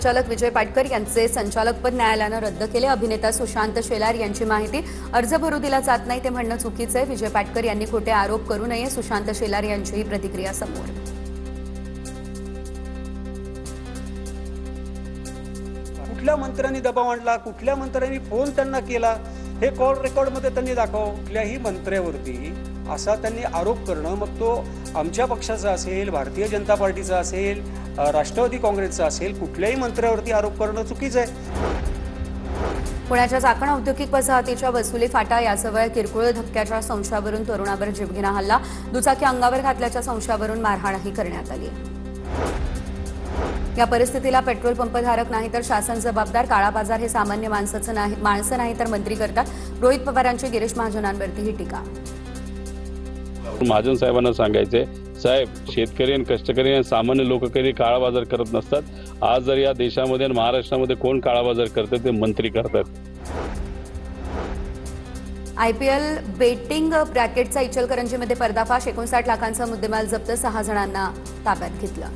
संचालक विजय पाटकर यांचे संचालकपद न्यायालयानं रद्द केले। अभिनेता सुशांत शेलार यांची माहिती अर्ज भरू दिला जात नाही ते म्हणणं चुकीचं आहे। विजय पाटकर यांनी खोटे आरोप करू नये, सुशांत शेलार यांचीही प्रतिक्रिया समोर। कुठल्या मंत्र्यांनी दबाव आणला, कुठल्या मंत्र्यांनी फोन त्यांना केला, हे कॉल रेकॉर्डमध्ये त्यांनी दाखव। कुठल्याही मंत्र्यावरती असा त्यांनी आरोप करणं, मग तो आमच्या पक्षाचा असेल, भारतीय जनता पार्टीचा असेल, राष्ट्रवादी काँग्रेसचा असेल, कुठल्याही मंत्र्यावरती आरोप करणं चुकीचं आहे। पुण्याच्या चाकण औद्योगिक वसाहतीच्या वसुली फाटा याजवळ किरकोळ धक्क्याच्या संशयावरून तरुणावर जीवघेणा हल्ला, दुचाकी अंगावर घातल्याच्या संशयावरून मारहाणही करण्यात आली। या परिस्थितीला पेट्रोल पंपधारक नाही तर शासन जबाबदार। काळा बाजार हे सामान्य माणसं नाही तर मंत्री करतात। रोहित पवारांची गिरीश महाजनांवरती ही टीका। महाजन साहेबांना सांगायचे, साहेब शेतकरी आणि कष्टकरी आणि सामान्य लोक कधी काळा बाजार करत नसतात। आज जर या देशामध्ये आणि महाराष्ट्रामध्ये कोण काळा बाजार करतात ते मंत्री करतात। आयपीएल बेटिंग ब्रॅकेटचा इचलकरंजीमध्ये पर्दाफाश, 59 लाखांचा मुद्देमाल जप्त, 6 जणांना ताब्यात घेतलं।